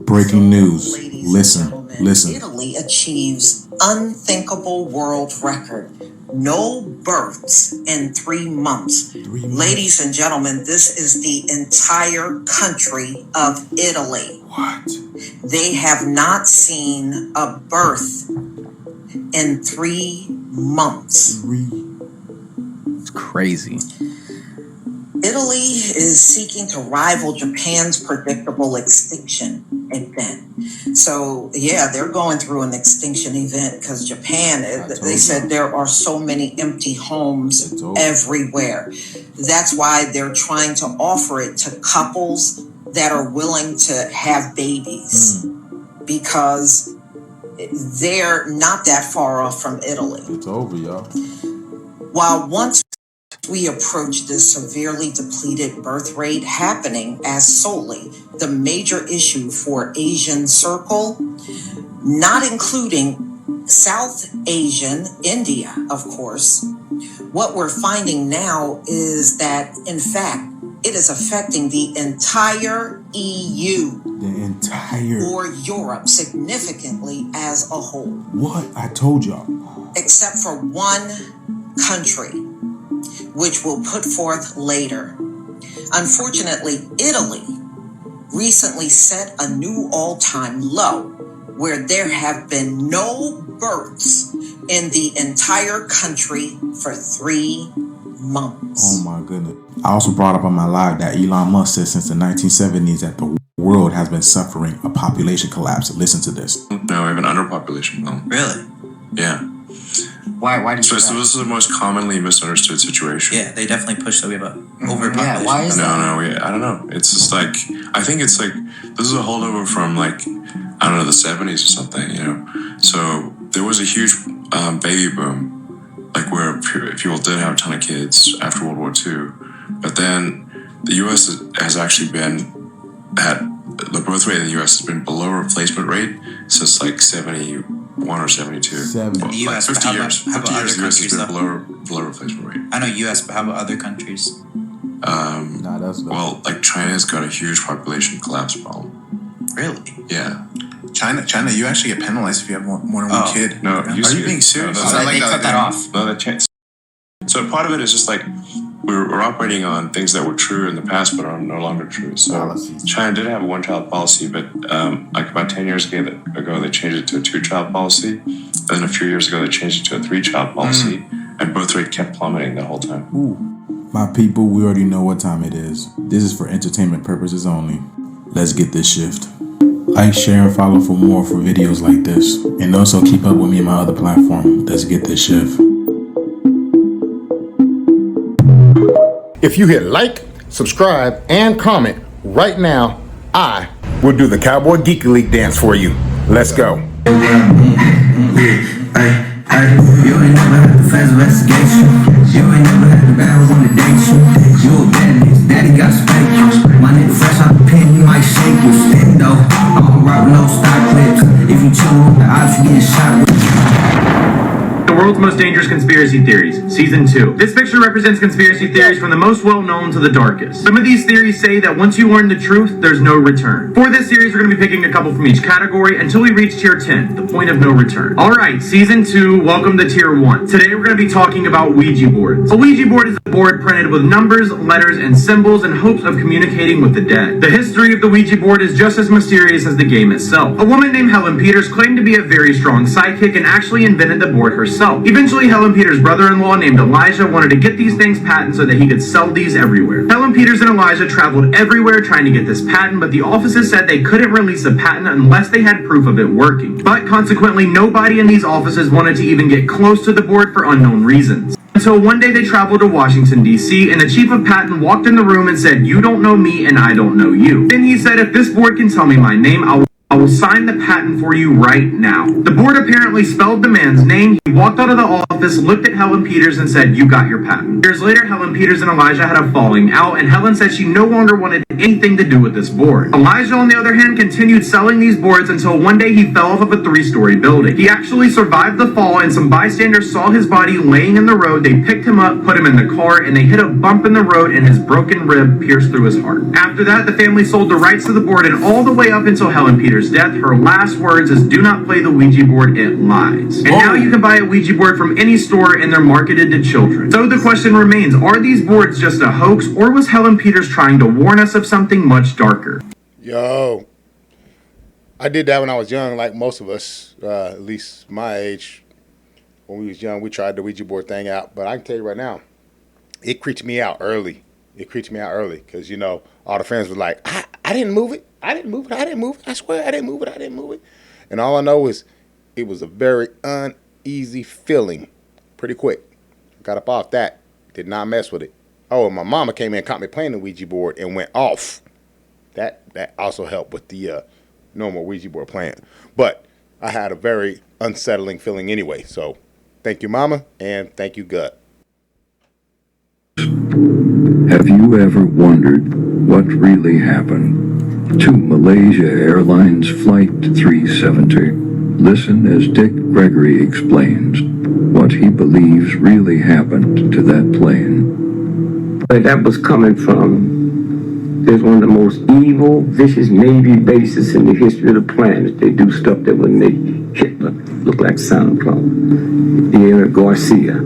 Breaking news. Listen. Italy achieves unthinkable world record. No births in 3 months. Ladies and gentlemen, this is the entire country of Italy. What? They have not seen a birth in 3 months. It's crazy. Italy is seeking to rival Japan's predictable extinction event. So, yeah, they're going through an extinction event because Japan, they said there are so many empty homes everywhere. That's why they're trying to offer it to couples that are willing to have babies because they're not that far off from Italy. It's over, y'all. While once we approach this severely depleted birth rate happening as solely the major issue for Asian Circle, not including South Asian, India, of course, what we're finding now is that, in fact, it is affecting the entire EU. Or Europe significantly as a whole. What? I told y'all. Except for one country, which we'll put forth later. Unfortunately, Italy recently set a new all-time low where there have been no births in the entire country for 3 months. Oh my goodness. I also brought up on my live that Elon Musk said since the 1970s that the world has been suffering a population collapse. Listen to this. No, we have an underpopulation problem. Really? Yeah. Why do you So this is the most commonly misunderstood situation. Yeah, they definitely push that we have a overpopulation. Yeah, why is that? I don't know. It's just like, I think it's like, this is a holdover from like, I don't know, the 70s or something, you know? So there was a huge baby boom, like where people did have a ton of kids after World War II. But then the U.S. has actually the birth rate in the U.S. has been below replacement rate since like 71 or 72. The U.S., like 50 years. How about 50 other years the U.S. countries, has been below replacement rate. I know U.S., but how about other countries? Well, like China's got a huge population collapse problem. Really? Yeah. China, you actually get penalized if you have more than one kid. No, are you being serious? They cut that off. No, so part of it is just like we're operating on things that were true in the past but are no longer true. So China did have a one-child policy, but like about 10 years ago, they changed it to a two-child policy. And then a few years ago, they changed it to a three-child policy, and birth rate kept plummeting the whole time. Ooh. My people, we already know what time it is. This is for entertainment purposes only. Let's get this shift. Like, share, and follow for more for videos like this. And also keep up with me on my other platform. Let's get this shift. If you hit like, subscribe, and comment right now, I will do the Cowboy Geeky League dance for you. Let's go. You ain't never had the fast investigation. You ain't never had the barrels on the date shoot. You a bad bitch, daddy got spank you. My nigga fresh out the pen, he might shake you. Stick though, I don't rock no stock clips. If you chill with the odds, you getting shot with. The World's Most Dangerous Conspiracy Theories, Season 2. This picture represents conspiracy theories from the most well-known to the darkest. Some of these theories say that once you learn the truth, there's no return. For this series, we're going to be picking a couple from each category until we reach Tier 10, the point of no return. Alright, Season 2, welcome to Tier 1. Today we're going to be talking about Ouija boards. A Ouija board is a board printed with numbers, letters, and symbols in hopes of communicating with the dead. The history of the Ouija board is just as mysterious as the game itself. A woman named Helen Peters claimed to be a very strong psychic and actually invented the board herself. Eventually, Helen Peters' brother-in-law named Elijah wanted to get these things patented so that he could sell these everywhere. Helen Peters and Elijah traveled everywhere trying to get this patent, but the offices said they couldn't release a patent unless they had proof of it working. But consequently, nobody in these offices wanted to even get close to the board for unknown reasons. Until one day they traveled to Washington, D.C., and the chief of patent walked in the room and said, "You don't know me and I don't know you." Then he said, "If this board can tell me my name, I'll will sign the patent for you right now. The board apparently spelled the man's name. He walked out of the office, looked at Helen Peters and said, "You got your patent." Years later, Helen Peters and Elijah had a falling out, and Helen said she no longer wanted anything to do with this board. Elijah, on the other hand, continued selling these boards until one day he fell off of a 3-story building. He actually survived the fall, and some bystanders saw his body laying in the road. They picked him up, put him in the car, and they hit a bump in the road, and his broken rib pierced through his heart. After that, the family sold the rights to the board, and all the way up until Helen Peters' death, her last words is, "Do not play the Ouija board, it lies." And now you can buy a Ouija board from any store, and they're marketed to children. So the question remains, are these boards just a hoax, or was Helen Peters trying to warn us of something much darker? Yo, I did that when I was young, like most of us, at least my age. When we was young, we tried the Ouija board thing out. But I can tell you right now, it creeped me out early. It creeped me out early because, you know, all the friends were like, I didn't move it. I didn't move it. I didn't move it. I swear I didn't move it. I didn't move it. And all I know is it was a very uneasy feeling pretty quick. Got up off that. Did not mess with it. Oh, and my mama came in and caught me playing the Ouija board and went off. That also helped with the normal Ouija board playing. But I had a very unsettling feeling anyway. So thank you, Mama, and thank you, Gut. Have you ever wondered what really happened to Malaysia Airlines Flight 370? Listen as Dick Gregory explains what he believes really happened to that plane. Where that was coming from, there's one of the most evil, vicious Navy bases in the history of the planet. They do stuff that would make Hitler look like Santa Claus. Diego Garcia.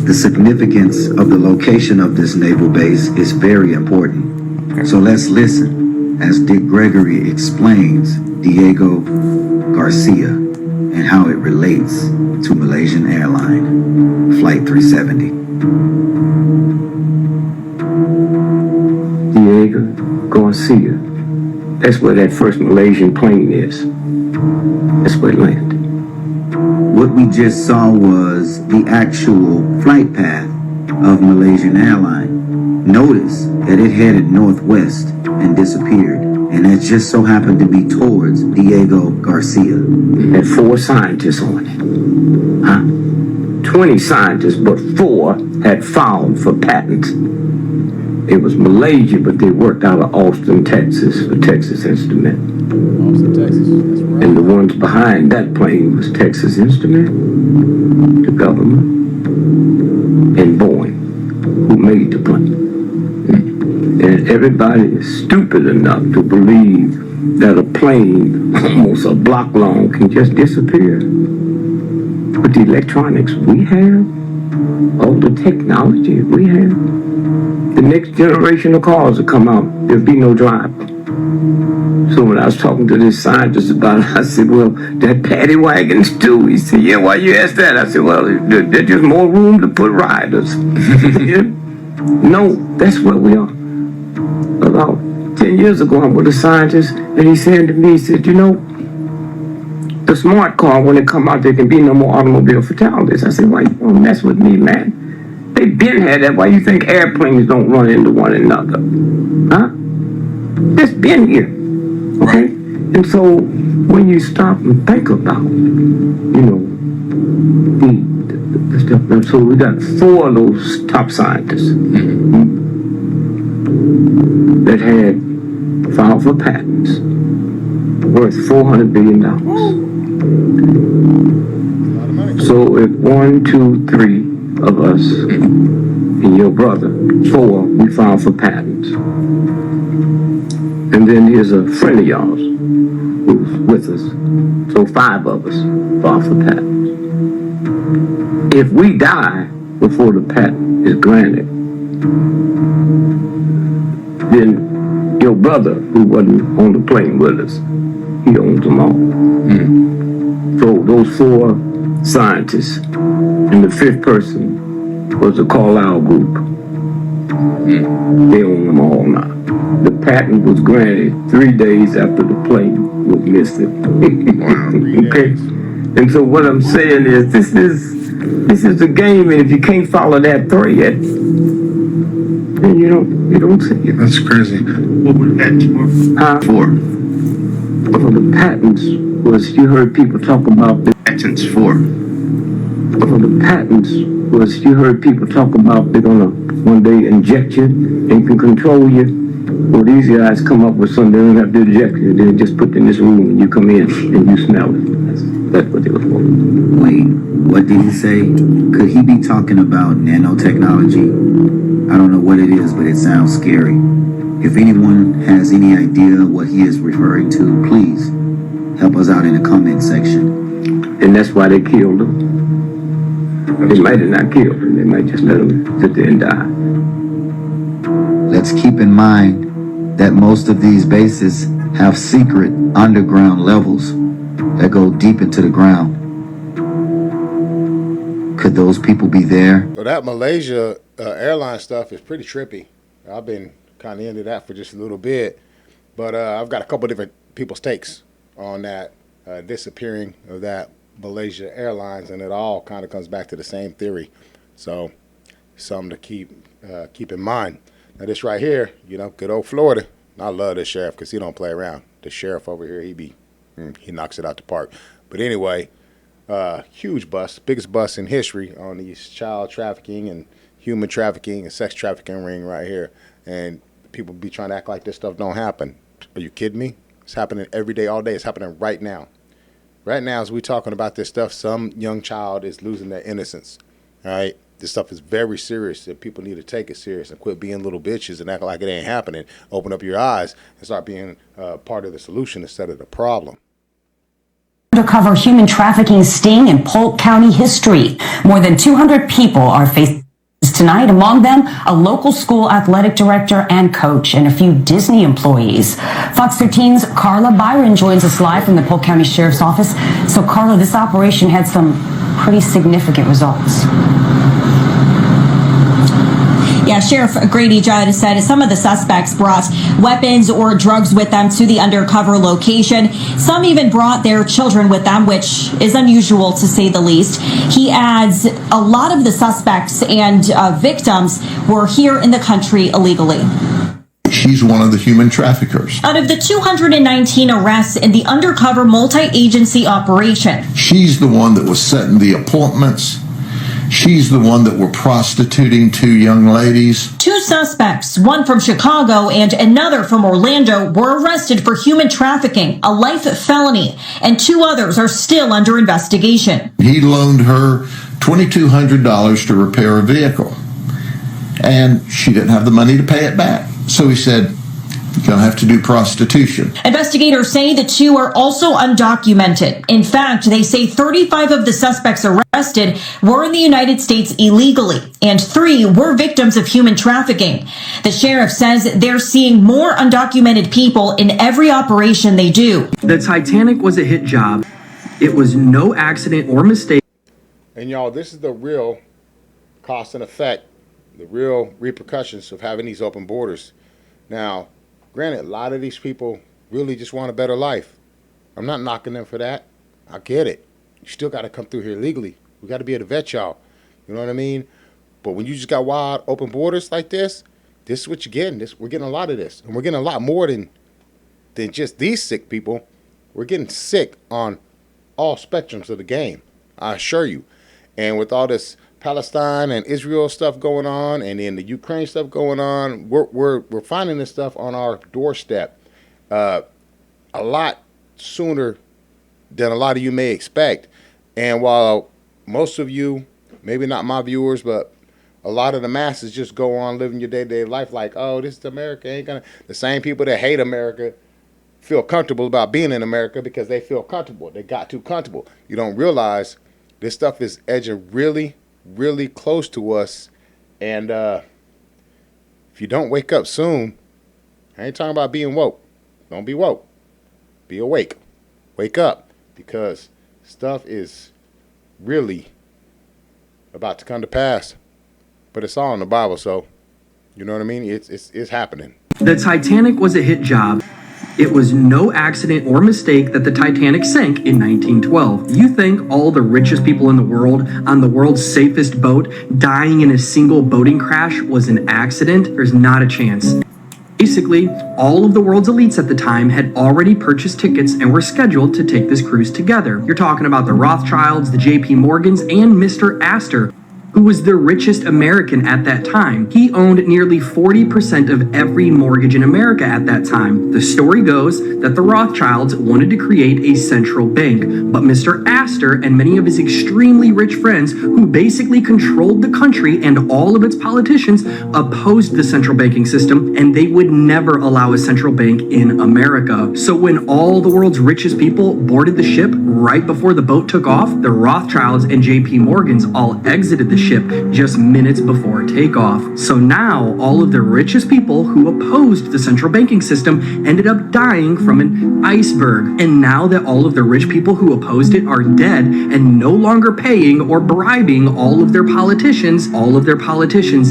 The significance of the location of this naval base is very important. So let's listen as Dick Gregory explains Diego Garcia and how it relates to Malaysian Airline Flight 370. Diego Garcia. That's where that first Malaysian plane is. That's where it landed. What we just saw was the actual flight path of Malaysian Airline. Notice that it headed northwest and disappeared, and it just so happened to be towards Diego Garcia. It had 4 scientists on it. 20 scientists, but 4 had filed for patents. It was Malaysia, but they worked out of Austin, Texas for Texas Instrument. Austin, Texas. That's right. And the ones behind that plane was Texas Instrument, the government, and Boeing, who made the plane. And everybody is stupid enough to believe that a plane almost a block long can just disappear. With the electronics we have, all the technology we have, the next generation of cars will come out, there'll be no driver. So when I was talking to this scientist about it, I said, well, that paddy wagons too. He said, yeah, why you ask that? I said, well, there's just more room to put riders. No, that's where we are. About 10 years ago, I'm with a scientist, and he said to me, he said, you know, the smart car, when it come out, there can be no more automobile fatalities. I said, why you don't mess with me, man? They been had that. Why you think airplanes don't run into one another? Huh? It's been here. Okay? And so when you stop and think about, you know, the stuff, so we got 4 of those top scientists that had filed for patents worth $400 billion. So if 1, 2, 3 of us and your brother, 4, we filed for patents. And then here's a friend of yours who's with us. So 5 of us filed for patents. If we die before the patent is granted, then your brother, who wasn't on the plane with us, he owns them all. So those 4 scientists, and the 5th person was the Carlyle Group. They own them all now. The patent was granted 3 days after the plane was missing. Okay? And so what I'm saying is, this is the game, and if you can't follow that thread, then you don't see it. That's crazy. Huh? 4. Well, the patents was, you heard people talk about the patents for. Well, the patents was, you heard people talk about they're gonna one day inject you and can control you. Well, these guys come up with something, they don't have to inject you. They just put in this room and you come in and you smell it. That's what they were for. Wait, what did he say? Could he be talking about nanotechnology? I don't know what it is, but it sounds scary. If anyone has any idea what he is referring to, please help us out in the comment section. And that's why they killed him. They might have not killed him. They might just let him sit there and die. Let's keep in mind that most of these bases have secret underground levels that go deep into the ground. Could those people be there? So that Malaysia airline stuff is pretty trippy. I've been kind of into that for just a little bit, but I've got a couple different people's takes on that disappearing of that Malaysia Airlines, and it all kind of comes back to the same theory. So something to keep in mind. Now this right here, you know, good old Florida. I love this sheriff because he don't play around. The sheriff over here, he knocks it out the park. But anyway, huge bust, biggest bust in history on these child trafficking and human trafficking and sex trafficking ring right here. And people be trying to act like this stuff don't happen. Are you kidding me? It's happening every day, all day. It's happening right now. Right now, as we're talking about this stuff, some young child is losing their innocence. All right? This stuff is very serious, and people need to take it serious and quit being little bitches and act like it ain't happening. Open up your eyes and start being part of the solution instead of the problem. Undercover human trafficking sting in Polk County history. More than 200 people are facing tonight, among them a local school athletic director and coach and a few Disney employees. Fox 13's Carla Byron joins us live from the Polk County Sheriff's Office. So Carla, this operation had some pretty significant results. Yeah, Sheriff Grady Judd said some of the suspects brought weapons or drugs with them to the undercover location. Some even brought their children with them, which is unusual to say the least. He adds a lot of the suspects and victims were here in the country illegally. She's one of the human traffickers. Out of the 219 arrests in the undercover multi-agency operation, she's the one that was setting the appointments. She's the one that were prostituting two young ladies. Two suspects, one from Chicago and another from Orlando, were arrested for human trafficking, a life felony, and two others are still under investigation. He loaned her $2,200 to repair a vehicle, and she didn't have the money to pay it back. So he said, you're going to have to do prostitution. Investigators say the two are also undocumented. In fact, they say 35 of the suspects arrested were in the United States illegally, and 3 were victims of human trafficking. The sheriff says they're seeing more undocumented people in every operation they do. The Titanic was a hit job. It was no accident or mistake. And y'all, this is the real cost and effect, the real repercussions of having these open borders. Now, granted, a lot of these people really just want a better life. I'm not knocking them for that. I get it. You still got to come through here legally. We got to be able to vet y'all. You know what I mean? But when you just got wild open borders like this is what you're getting. We're getting a lot of this. And we're getting a lot more than just these sick people. We're getting sick on all spectrums of the game, I assure you. And with all this Palestine and Israel stuff going on, and then the Ukraine stuff going on, we're finding this stuff on our doorstep a lot sooner than a lot of you may expect. And while most of you, maybe not my viewers, but a lot of the masses just go on living your day-to-day life like, oh, this is America, ain't gonna. The same people that hate America feel comfortable about being in America because they feel comfortable. They got too comfortable. You don't realize this stuff is edging really, really close to us. And if you don't wake up soon, I ain't talking about being woke. Don't be woke. Be awake. Wake up, because stuff is really about to come to pass. But it's all in the Bible, so you know what I mean? It's happening. The Titanic was a hit job. It was no accident or mistake that the Titanic sank in 1912. You think all the richest people in the world on the world's safest boat dying in a single boating crash was an accident? There's not a chance. Basically, all of the world's elites at the time had already purchased tickets and were scheduled to take this cruise together. You're talking about the Rothschilds, the JP Morgans, and Mr. Astor, who was the richest American at that time. He owned nearly 40% of every mortgage in America at that time. The story goes that the Rothschilds wanted to create a central bank, but Mr. Astor and many of his extremely rich friends, who basically controlled the country and all of its politicians, opposed the central banking system, and they would never allow a central bank in America. So when all the world's richest people boarded the ship right before the boat took off, the Rothschilds and JP Morgans all exited the ship just minutes before takeoff. So now all of the richest people who opposed the central banking system ended up dying from an iceberg. And now that all of the rich people who opposed it are dead and no longer paying or bribing all of their politicians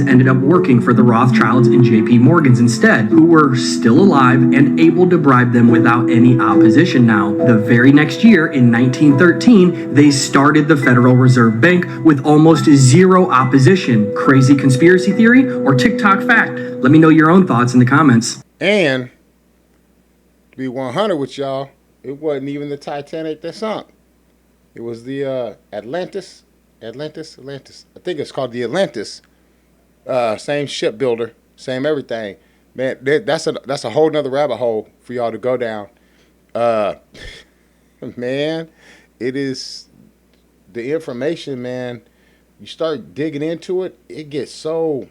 ended up working for the Rothschilds and JP Morgans instead, who were still alive and able to bribe them without any opposition now. The very next year, in 1913, they started the Federal Reserve Bank with almost zero opposition. Crazy conspiracy theory or TikTok fact? Let me know your own thoughts in the comments. And to be 100 with y'all, it wasn't even the Titanic that sunk. It was the Atlantis. I think it's called the Atlantis. Same shipbuilder, same everything. Man, that's a whole nother rabbit hole for y'all to go down. Man, it is the information, man. You start digging into it, it gets so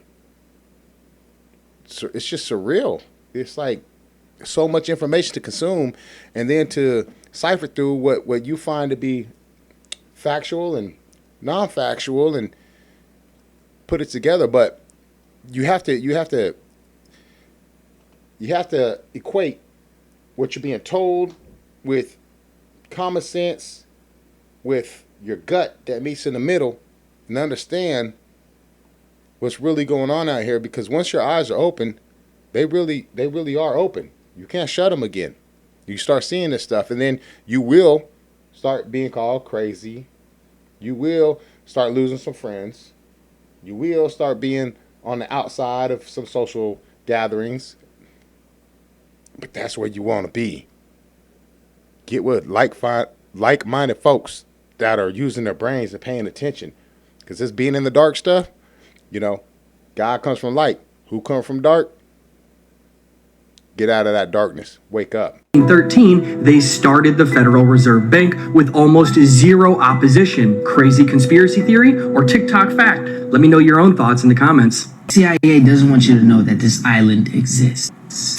it's just surreal. It's like so much information to consume, and then to cipher through what you find to be factual and non-factual and put it together. But you have to equate what you're being told with common sense, with your gut that meets in the middle, and understand what's really going on out here. Because once your eyes are open, they really are open. You can't shut them again. You start seeing this stuff, and then you will start being called crazy. You will start losing some friends. You will start being on the outside of some social gatherings. But that's where you want to be. Get with like-minded folks that are using their brains and paying attention. Because this being in the dark stuff, God comes from light. Who comes from dark? Get out of that darkness. Wake up. In 1913, they started the Federal Reserve Bank with almost zero opposition. Crazy conspiracy theory or TikTok fact? Let me know your own thoughts in the comments. CIA doesn't want you to know that this island exists.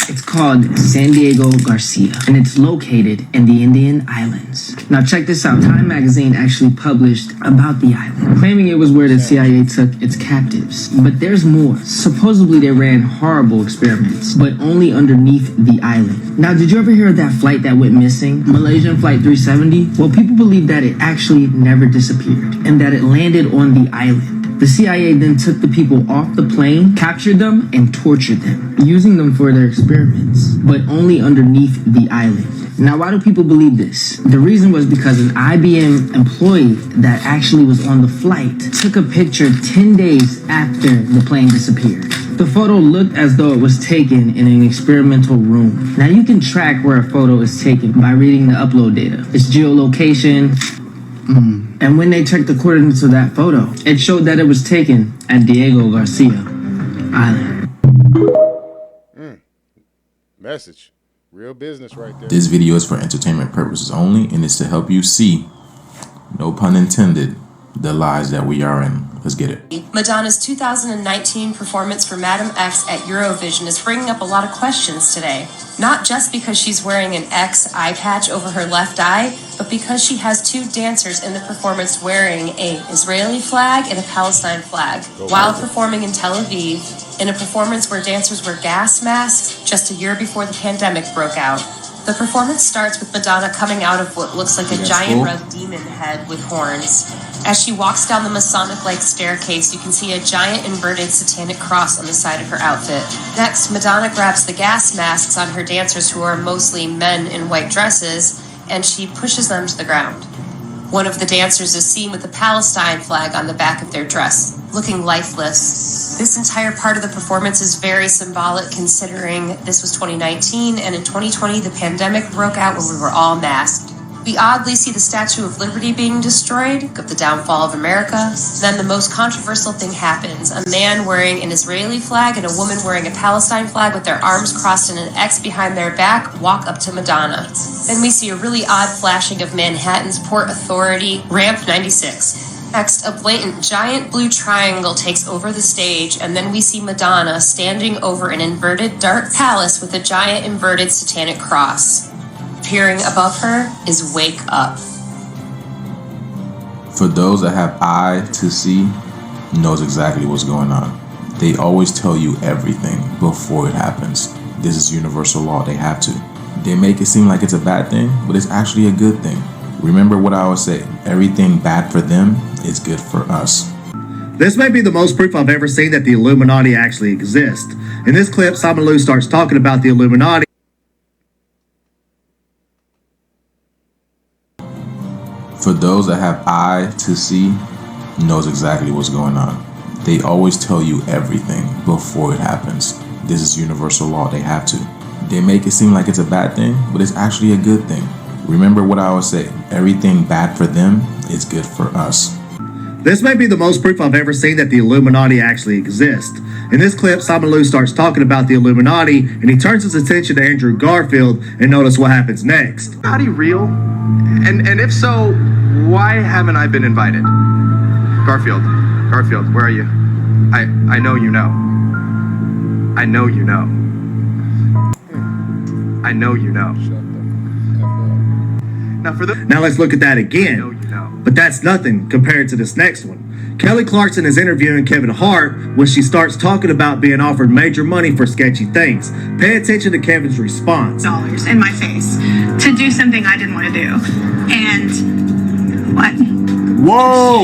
It's called San Diego Garcia, and it's located in the Indian Islands. Now check this out. Time magazine actually published about the island, claiming it was where the CIA took its captives. But there's more. Supposedly they ran horrible experiments, but only underneath the island. Now, did you ever hear of that flight that went missing? Malaysian Flight 370? Well, people believe that it actually never disappeared, and that it landed on the island. The CIA then took the people off the plane, captured them, and tortured them, using them for their experiments, but only underneath the island. Now, why do people believe this? The reason was because an IBM employee that actually was on the flight took a picture 10 days after the plane disappeared. The photo looked as though it was taken in an experimental room. Now, you can track where a photo is taken by reading the upload data. Its geolocation. And when they checked the coordinates of that photo, it showed that it was taken at Diego Garcia Island. Message. Real business right there. This video is for entertainment purposes only, and it's to help you see, no pun intended, the lies that we are in. Let's get it. Madonna's 2019 performance for Madam X at Eurovision is bringing up a lot of questions today. Not just because she's wearing an X eye patch over her left eye, but because she has two dancers in the performance wearing an Israeli flag and a Palestine flag. While performing in Tel Aviv, in a performance where dancers wear gas masks just a year before the pandemic broke out. The performance starts with Madonna coming out of what looks like a giant red demon head with horns. As she walks down the Masonic-like staircase, you can see a giant inverted satanic cross on the side of her outfit. Next, Madonna grabs the gas masks on her dancers, who are mostly men in white dresses, and she pushes them to the ground. One of the dancers is seen with the Palestine flag on the back of their dress, looking lifeless. This entire part of the performance is very symbolic considering this was 2019 and in 2020 the pandemic broke out where we were all masked. We oddly see the Statue of Liberty being destroyed, of the downfall of America. Then the most controversial thing happens. A man wearing an Israeli flag and a woman wearing a Palestine flag with their arms crossed and an X behind their back walk up to Madonna. Then we see a really odd flashing of Manhattan's Port Authority Ramp 96. Next, a blatant giant blue triangle takes over the stage, and then we see Madonna standing over an inverted dark palace with a giant inverted satanic cross. Appearing above her is Wake Up. For those that have eye to see, knows exactly what's going on. They always tell you everything before it happens. This is universal law, they have to. They make it seem like it's a bad thing, but it's actually a good thing. Remember what I always say, everything bad for them is good for us. This may be the most proof I've ever seen that the Illuminati actually exist. In this clip, Simon Lew starts talking about the Illuminati. For those that have eye to see, knows exactly what's going on. They always tell you everything before it happens. This is universal law, they have to. They make it seem like it's a bad thing, but it's actually a good thing. Remember what I always say, everything bad for them is good for us. This may be the most proof I've ever seen that the Illuminati actually exist. In this clip, Simon Lew starts talking about the Illuminati, and he turns his attention to Andrew Garfield, and notice what happens next. Illuminati real? And if so, why haven't I been invited? Garfield, where are you? I know you know. I know you know. I know you know. Now let's look at that again. But that's nothing compared to this next one. Kelly Clarkson is interviewing Kevin Hart when she starts talking about being offered major money for sketchy things. Pay attention to Kevin's response. Dollars in my face to do something I didn't want to do. And what? Whoa!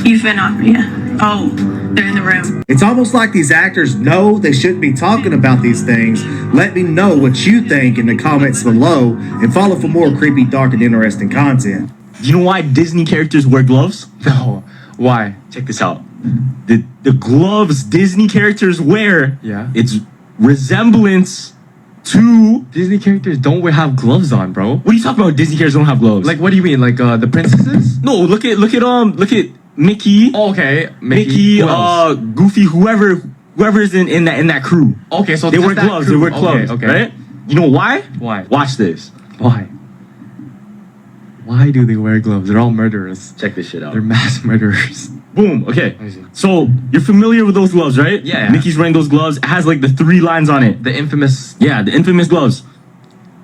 You've been on, yeah. Oh, they're in the room. It's almost like these actors know they shouldn't be talking about these things. Let me know what you think in the comments below, and follow for more creepy, dark, and interesting content. You know why Disney characters wear gloves? No. Why? Check this out. The gloves Disney characters wear, it's resemblance to Disney characters don't have gloves on, bro. What are you talking about? Disney characters don't have gloves. Like, what do you mean? Like the princesses? No, look at Mickey. Oh, okay. Mickey, Goofy, whoever's in that crew. Okay, so they wear gloves. They wear gloves, okay. Right? You know why? Why? Watch this. Why? Why do they wear gloves? They're all murderers. Check this shit out. They're mass murderers. Boom. Okay. So you're familiar with those gloves, right? Yeah. Mickey's wearing those gloves. It has like the 3 lines on it. The infamous gloves.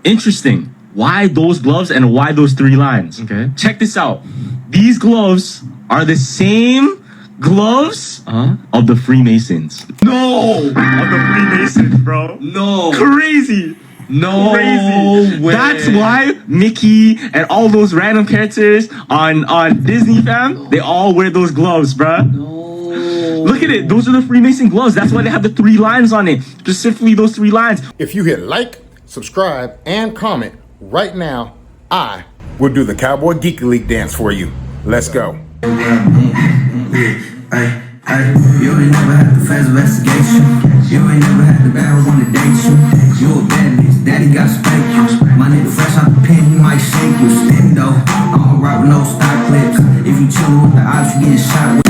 Interesting. Why those gloves and why those 3 lines? Okay. Check this out. These gloves are the same gloves of the Freemasons. No! Of the Freemasons, bro. No. Crazy. No way. That's why Mickey and all those random characters on Disney, fam, they all wear those gloves, bruh. No. Look at it. Those are the Freemason gloves. That's why they have the 3 lines on it. Specifically those 3 lines. If you hit like, subscribe, and comment right now, I will do the Cowboy Geeky League dance for you. Let's go. You ain't never had the fast investigation. You ain't never had the barrel on the date you. You a bad bitch, daddy got spank you. My nigga fresh out the pen, he might shake you. Spin though, I don't ride with no stock clips. If you chill with the odds, you getting shot with.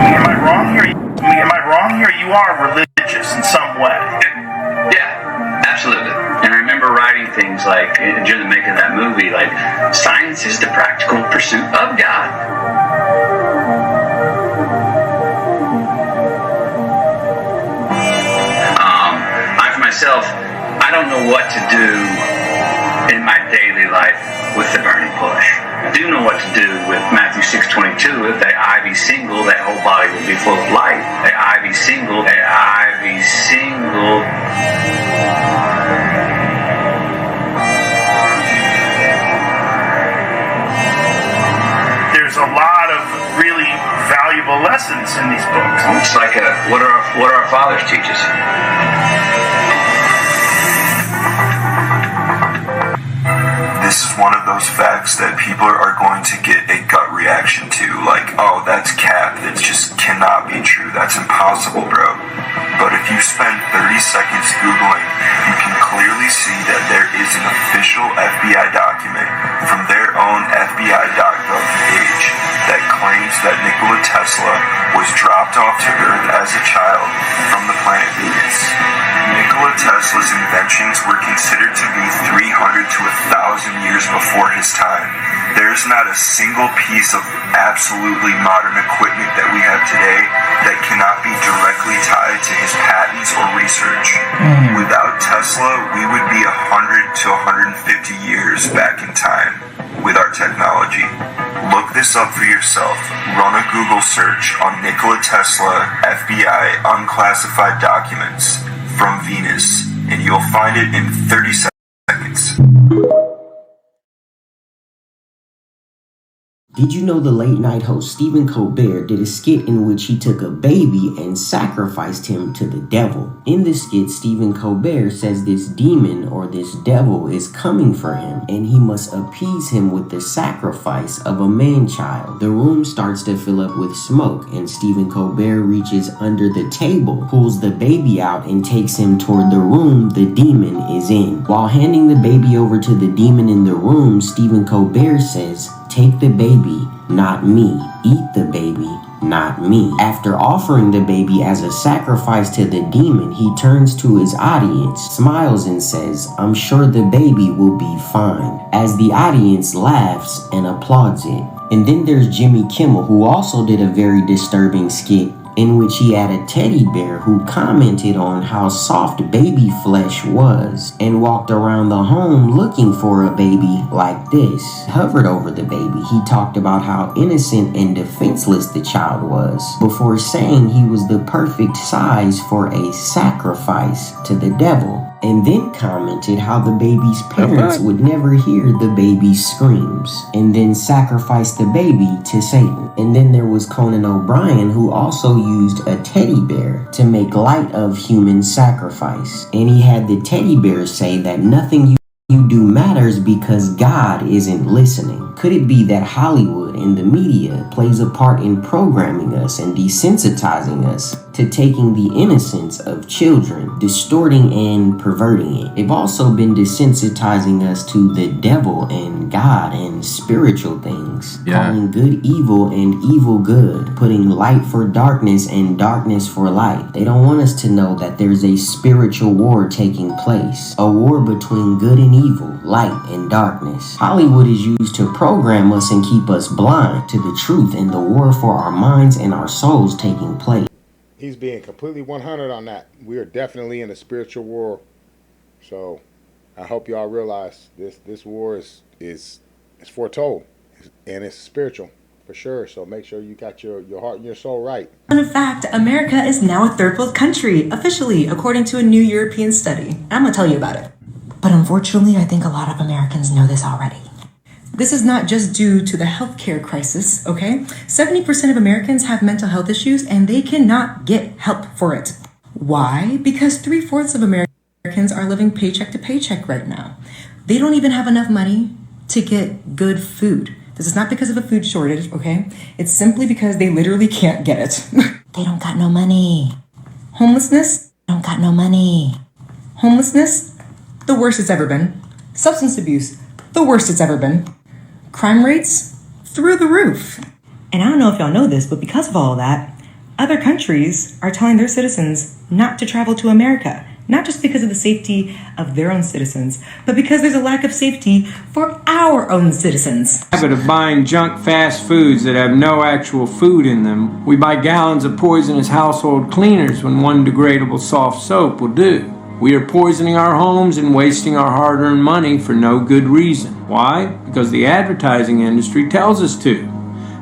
Am I wrong here? You are religious in some way. Yeah, absolutely. And I remember writing things like, during the making of that movie, like, science is the practical pursuit of God. Myself, I don't know what to do in my daily life with the burning bush. I do know what to do with Matthew 6:22. If that eye be single, that whole body will be full of light. That eye be single, that eye be single. There's a lot of really valuable lessons in these books. It's like what our fathers teach us. This is one of those facts that people are going to get a gut reaction to, like, oh, that's cap, that just cannot be true, that's impossible, bro. But if you spend 30 seconds Googling, you can clearly see that there is an official FBI document from their own FBI.gov page that claims that Nikola Tesla was dropped off to Earth as a child from the planet Venus. Nikola Tesla's inventions were considered to be 300 to 1,000 years before his time. There's not a single piece of absolutely modern equipment that we have today that cannot be directly tied to his patents or research. Without Tesla, we would be 100 to 150 years back in time with our technology. Look this up for yourself. Run a Google search on Nikola Tesla FBI unclassified documents from Venus, and you'll find it in 30 seconds. Did you know the late night host Stephen Colbert did a skit in which he took a baby and sacrificed him to the devil? In this skit, Stephen Colbert says this demon or this devil is coming for him and he must appease him with the sacrifice of a man-child. The room starts to fill up with smoke and Stephen Colbert reaches under the table, pulls the baby out and takes him toward the room the demon is in. While handing the baby over to the demon in the room, Stephen Colbert says, "Take the baby, not me. Eat the baby, not me." After offering the baby as a sacrifice to the demon, he turns to his audience, smiles and says, "I'm sure the baby will be fine," as the audience laughs and applauds it. And then there's Jimmy Kimmel, who also did a very disturbing skit in which he had a teddy bear who commented on how soft baby flesh was and walked around the home looking for a baby like this, hovered over the baby. He talked about how innocent and defenseless the child was before saying he was the perfect size for a sacrifice to the devil, and then commented how the baby's parents would never hear the baby's screams, and then sacrificed the baby to Satan. And then there was Conan O'Brien, who also used a teddy bear to make light of human sacrifice. And he had the teddy bear say that nothing you do matters because God isn't listening. Could it be that Hollywood and the media plays a part in programming us and desensitizing us to taking the innocence of children, distorting and perverting it? They've also been desensitizing us to the devil and God and spiritual things, calling good evil and evil good, putting light for darkness and darkness for light. They don't want us to know that there's a spiritual war taking place, a war between good and evil, light and darkness. Hollywood is used to program us and keep us blind to the truth and the war for our minds and our souls taking place. He's being completely 100 on that. We are definitely in a spiritual war. So I hope y'all realize this war is foretold and it's spiritual for sure. So make sure you got your heart and your soul right. And in fact, America is now a third world country, officially, according to a new European study. I'm going to tell you about it. But unfortunately, I think a lot of Americans know this already. This is not just due to the healthcare crisis, okay? 70% of Americans have mental health issues and they cannot get help for it. Why? Because 3/4 of Americans are living paycheck to paycheck right now. They don't even have enough money to get good food. This is not because of a food shortage, okay? It's simply because they literally can't get it. They don't got no money. Homelessness? Don't got no money. Homelessness? The worst it's ever been. Substance abuse? The worst it's ever been. Crime rates? Through the roof. And I don't know if y'all know this, but because of all of that, other countries are telling their citizens not to travel to America. Not just because of the safety of their own citizens, but because there's a lack of safety for our own citizens. Habit of buying junk fast foods that have no actual food in them. We buy gallons of poisonous household cleaners when one degradable soft soap will do. We are poisoning our homes and wasting our hard-earned money for no good reason. Why? Because the advertising industry tells us to.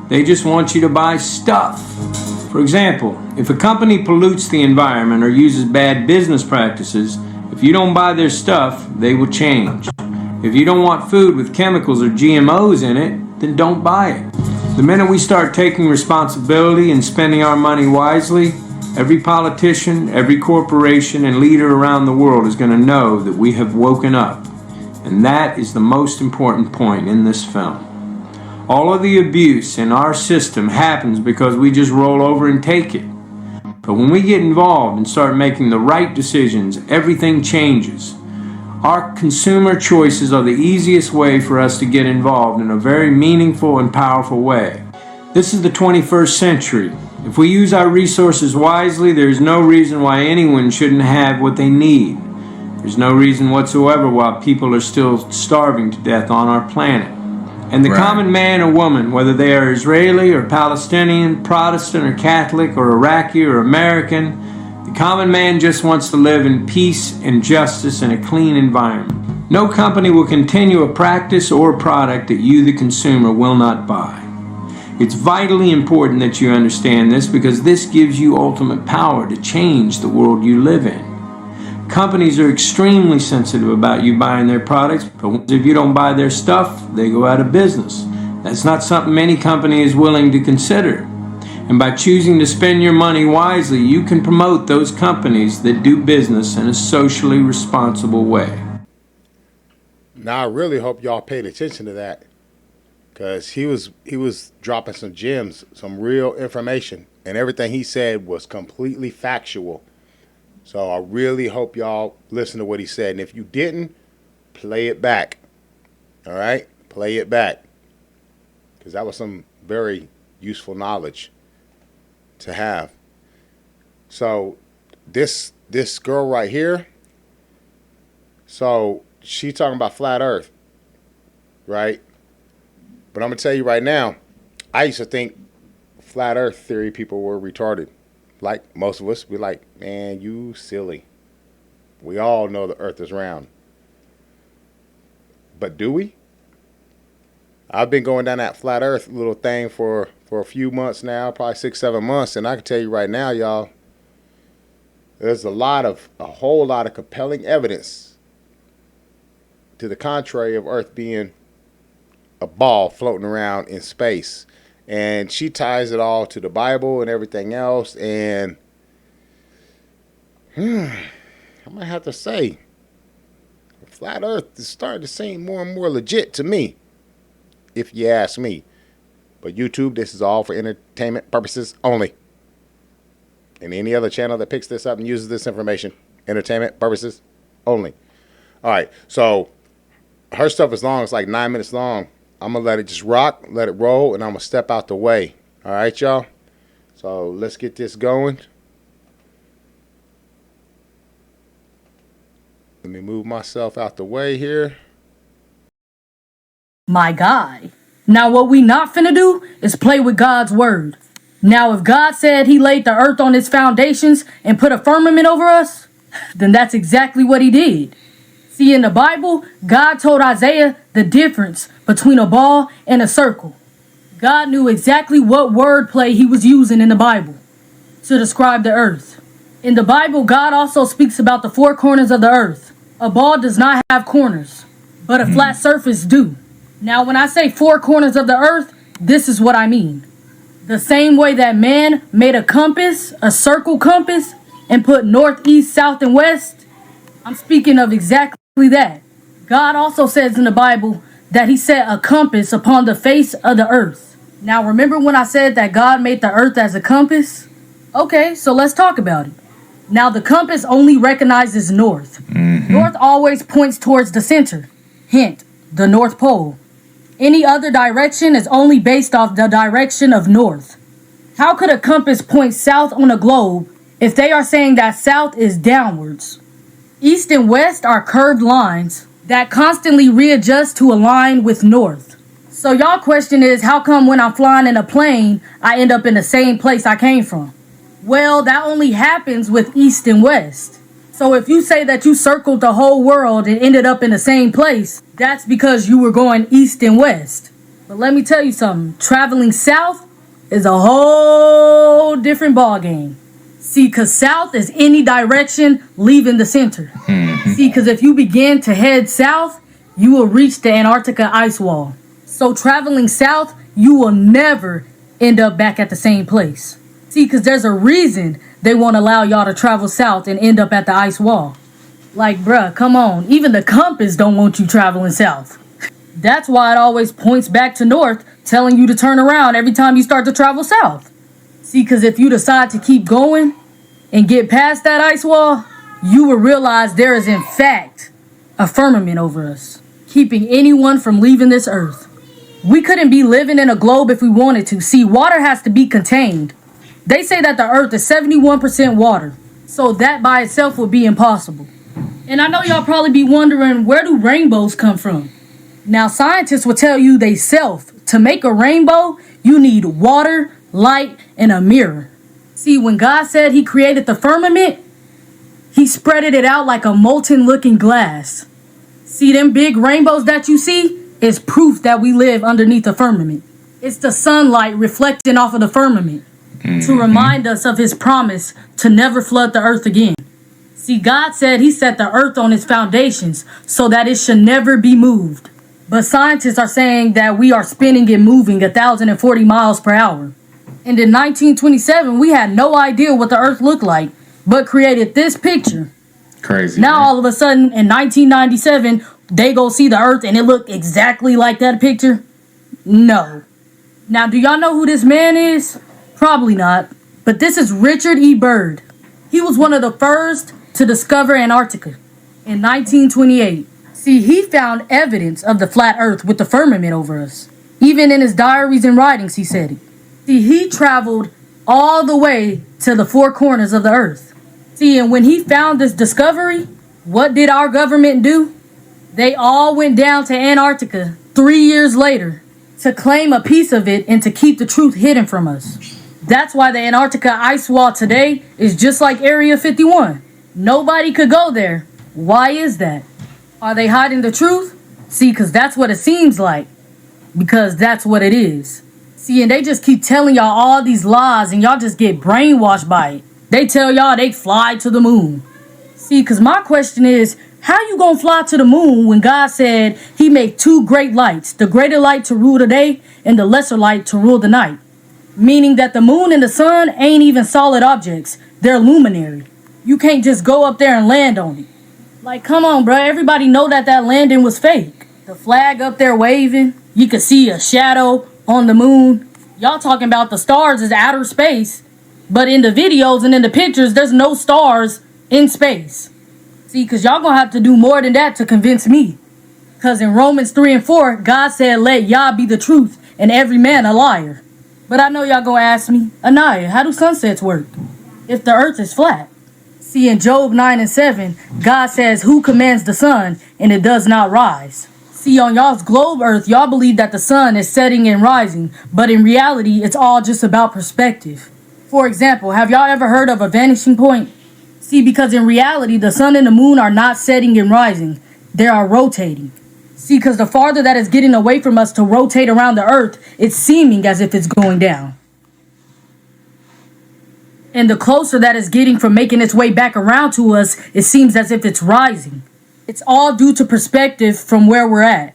They just want you to buy stuff. For example, if a company pollutes the environment or uses bad business practices, if you don't buy their stuff, they will change. If you don't want food with chemicals or GMOs in it, then don't buy it. The minute we start taking responsibility and spending our money wisely, every politician, every corporation, and leader around the world is going to know that we have woken up. And that is the most important point in this film. All of the abuse in our system happens because we just roll over and take it. But when we get involved and start making the right decisions, everything changes. Our consumer choices are the easiest way for us to get involved in a very meaningful and powerful way. This is the 21st century. If we use our resources wisely, there's no reason why anyone shouldn't have what they need. There's no reason whatsoever why people are still starving to death on our planet. And the common man or woman, whether they are Israeli or Palestinian, Protestant or Catholic or Iraqi or American, the common man just wants to live in peace and justice in a clean environment. No company will continue a practice or a product that you, the consumer, will not buy. It's vitally important that you understand this because this gives you ultimate power to change the world you live in. Companies are extremely sensitive about you buying their products, but if you don't buy their stuff, they go out of business. That's not something any company is willing to consider. And by choosing to spend your money wisely, you can promote those companies that do business in a socially responsible way. Now, I really hope y'all paid attention to that, because he was dropping some gems, some real information, and everything he said was completely factual. So I really hope y'all listen to what he said. And if you didn't, play it back. All right? Play it back. Because that was some very useful knowledge to have. So this girl right here, so she talking about flat earth, right? But I'm going to tell you right now, I used to think flat earth theory people were retarded. Like most of us, we're like, man, you silly. We all know the earth is round. But do we? I've been going down that flat earth little thing for a few months now, probably 6-7 months. And I can tell you right now, y'all, there's a whole lot of compelling evidence to the contrary of earth being a ball floating around in space. And she ties it all to the Bible and everything else. And I might have to say, flat earth is starting to seem more and more legit to me, if you ask me. But YouTube, this is all for entertainment purposes only. And any other channel that picks this up and uses this information, entertainment purposes only. All right, so her stuff is long. It's like 9 minutes long. I'm going to let it just rock, let it roll, and I'm going to step out the way. All right, y'all? So let's get this going. Let me move myself out the way here. My guy. Now what we not finna do is play with God's word. Now if God said he laid the earth on its foundations and put a firmament over us, then that's exactly what he did. See, in the Bible, God told Isaiah the difference between a ball and a circle. God knew exactly what wordplay he was using in the Bible to describe the earth. In the Bible, God also speaks about the four corners of the earth. A ball does not have corners, but a flat surface do. Now, when I say four corners of the earth, this is what I mean. The same way that man made a compass, a circle compass, and put north, east, south, and west, I'm speaking of exactly that. God also says in the Bible that he set a compass upon the face of the earth. Now, remember when I said that God made the earth as a compass? Okay, so let's talk about it. Now, the compass only recognizes north. North always points towards the center. Hint, the North Pole. Any other direction is only based off the direction of north. How could a compass point south on a globe if they are saying that south is downwards? East and west are curved lines that constantly readjust to align with north. So y'all question is, how come when I'm flying in a plane, I end up in the same place I came from? Well, that only happens with east and west. So if you say that you circled the whole world and ended up in the same place, that's because you were going east and west. But let me tell you something, traveling south is a whole different ballgame. See, because south is any direction leaving the center. See, because if you begin to head south, you will reach the Antarctica ice wall. So traveling south, you will never end up back at the same place. See, because there's a reason they won't allow y'all to travel south and end up at the ice wall. Like, bruh, come on. Even the compass don't want you traveling south. That's why it always points back to north, telling you to turn around every time you start to travel south. See, because if you decide to keep going and get past that ice wall, you will realize there is, in fact, a firmament over us, keeping anyone from leaving this earth. We couldn't be living in a globe if we wanted to. See, water has to be contained. They say that the earth is 71% water, so that by itself would be impossible. And I know y'all probably be wondering, where do rainbows come from? Now, scientists will tell you they self. To make a rainbow, you need water, light, and a mirror. See, when God said he created the firmament, he spreaded it out like a molten looking glass. See, them big rainbows that you see is proof that we live underneath the firmament. It's the sunlight reflecting off of the firmament to remind us of his promise to never flood the earth again. See, God said he set the earth on its foundations so that it should never be moved. But scientists are saying that we are spinning and moving 1,040 miles per hour. And in 1927, we had no idea what the earth looked like, but created this picture. Crazy. Now, all of a sudden, in 1997, they go see the earth and it looked exactly like that picture? No. Now, do y'all know who this man is? Probably not. But this is Richard E. Byrd. He was one of the first to discover Antarctica in 1928. See, he found evidence of the flat earth with the firmament over us. Even in his diaries and writings, he said it. See, he traveled all the way to the four corners of the earth. See, and when he found this discovery, what did our government do? They all went down to Antarctica 3 years later to claim a piece of it and to keep the truth hidden from us. That's why the Antarctica ice wall today is just like Area 51. Nobody could go there. Why is that? Are they hiding the truth? See, because that's what it seems like. Because that's what it is. See, and they just keep telling y'all all these lies and y'all just get brainwashed by it. They tell y'all they fly to the moon. See, because my question is, how you gonna fly to the moon when God said he made two great lights, the greater light to rule the day and the lesser light to rule the night? Meaning that the moon and the sun ain't even solid objects. They're luminary. You can't just go up there and land on it. Like, come on, bro. Everybody know that landing was fake. The flag up there waving. You could see a shadow on the moon. Y'all talking about the stars is outer space. But in the videos and in the pictures, there's no stars in space. See, because y'all gonna have to do more than that to convince me. Because in Romans 3 and 4, God said, let Yah be the truth and every man a liar. But I know y'all gonna ask me, Anaya, how do sunsets work if the earth is flat? See, in Job 9 and 7, God says, who commands the sun and it does not rise? See, on y'all's globe earth, y'all believe that the sun is setting and rising, but in reality, it's all just about perspective. For example, have y'all ever heard of a vanishing point? See, because in reality, the sun and the moon are not setting and rising. They are rotating. See, because the farther that is getting away from us to rotate around the earth, it's seeming as if it's going down. And the closer that is getting from making its way back around to us, it seems as if it's rising. It's all due to perspective from where we're at.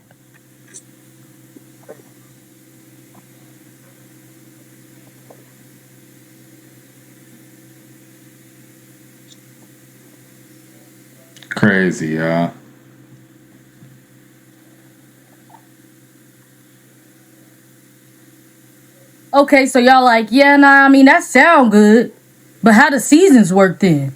Crazy, y'all. Okay, so y'all like, yeah, nah, I mean, that sound good. But how do seasons work then?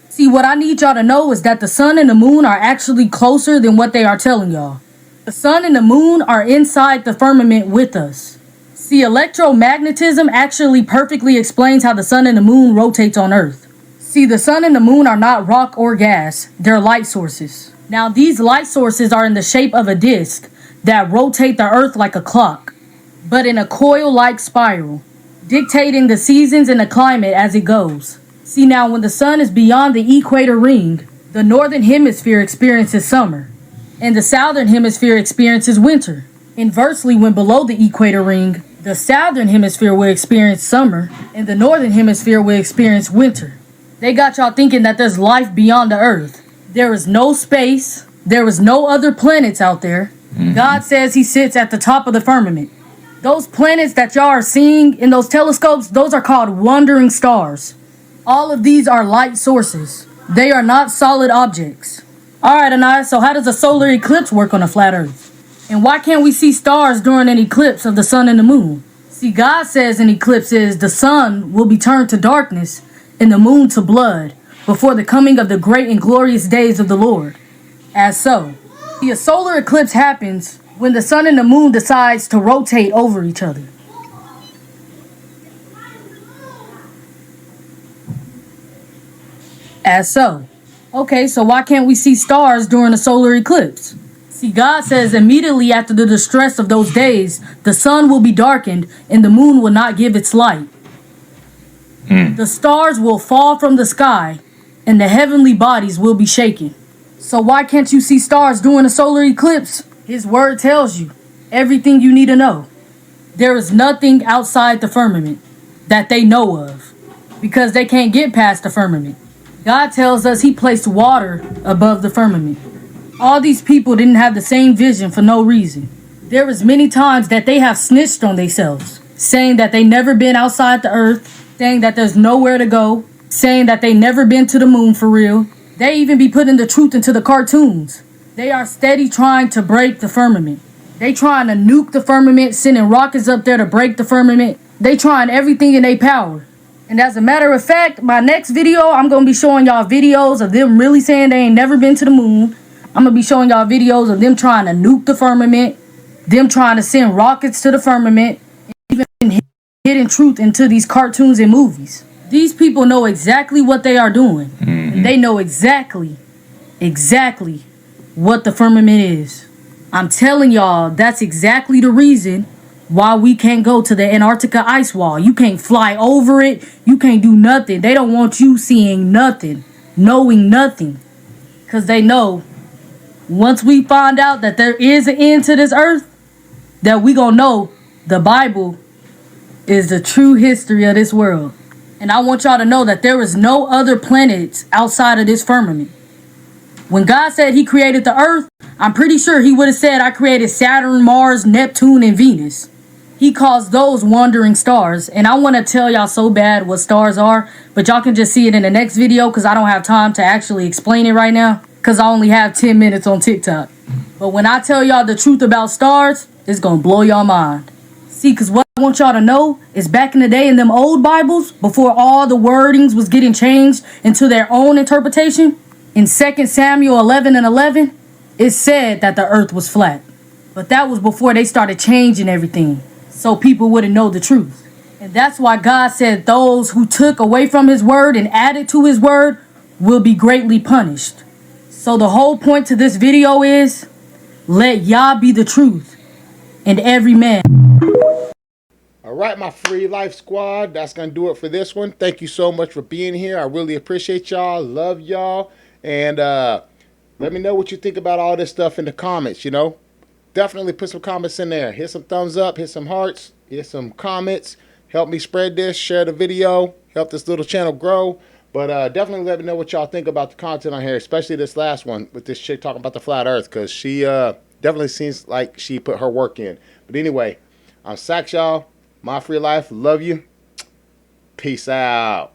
See, what I need y'all to know is that the sun and the moon are actually closer than what they are telling y'all. The sun and the moon are inside the firmament with us. See, electromagnetism actually perfectly explains how the sun and the moon rotates on Earth. See, the sun and the moon are not rock or gas, they're light sources. Now, these light sources are in the shape of a disc that rotate the Earth like a clock, but in a coil-like spiral, dictating the seasons and the climate as it goes. See, now when the sun is beyond the equator ring, the northern hemisphere experiences summer, and the southern hemisphere experiences winter. Inversely, when below the equator ring, the southern hemisphere will experience summer, and the northern hemisphere will experience winter. They got y'all thinking that there's life beyond the earth. There is no space. There is no other planets out there. God says he sits at the top of the firmament. Those planets that y'all are seeing in those telescopes, those are called wandering stars. All of these are light sources. They are not solid objects. Alright, Anaya, so how does a solar eclipse work on a flat earth? And why can't we see stars during an eclipse of the sun and the moon? See, God says in eclipses the sun will be turned to darkness and the moon to blood before the coming of the great and glorious days of the Lord. As so, see, a solar eclipse happens when the sun and the moon decides to rotate over each other. As so. Okay, so why can't we see stars during a solar eclipse? See, God says immediately after the distress of those days, the sun will be darkened and the moon will not give its light. The stars will fall from the sky and the heavenly bodies will be shaken. So why can't you see stars during a solar eclipse? His word tells you everything you need to know. There is nothing outside the firmament that they know of because they can't get past the firmament. God tells us he placed water above the firmament. All these people didn't have the same vision for no reason. There was many times that they have snitched on themselves, saying that they never been outside the earth, saying that there's nowhere to go, saying that they never been to the moon for real. They even be putting the truth into the cartoons. They are steady trying to break the firmament. They trying to nuke the firmament, sending rockets up there to break the firmament. They trying everything in their power. And as a matter of fact, my next video, I'm going to be showing y'all videos of them really saying they ain't never been to the moon. I'm going to be showing y'all videos of them trying to nuke the firmament, them trying to send rockets to the firmament, and even hidden truth into these cartoons and movies. These people know exactly what they are doing. And they know exactly what the firmament is. I'm telling y'all, that's exactly the reason why we can't go to the Antarctica ice wall. You can't fly over it. You can't do nothing. They don't want you seeing nothing, knowing nothing. Because they know once we find out that there is an end to this earth, that we gonna know the Bible is the true history of this world. And I want y'all to know that there is no other planets outside of this firmament. When God said he created the earth, I'm pretty sure he would have said I created Saturn, Mars, Neptune, and Venus. He calls those wandering stars. And I want to tell y'all so bad what stars are, but y'all can just see it in the next video because I don't have time to actually explain it right now because I only have 10 minutes on TikTok. But when I tell y'all the truth about stars, it's going to blow y'all mind. See, because what I want y'all to know is back in the day in them old Bibles, before all the wordings was getting changed into their own interpretation, in 2 Samuel 11:11, it said that the earth was flat. But that was before they started changing everything, so people wouldn't know the truth. And that's why God said those who took away from his word and added to his word will be greatly punished. So the whole point to this video is, let Yah be the truth, and every man. All right, my Free Life Squad, that's going to do it for this one. Thank you so much for being here. I really appreciate y'all. Love y'all. And let me know what you think about all this stuff in the comments, you know. Definitely put some comments in there. Hit some thumbs up, hit some hearts, hit some comments. Help me spread this, share the video, help this little channel grow. But definitely let me know what y'all think about the content on here, especially this last one with this chick talking about the flat earth, because she definitely seems like she put her work in. But anyway, I'm Sax, y'all. My Free Life. Love you. Peace out.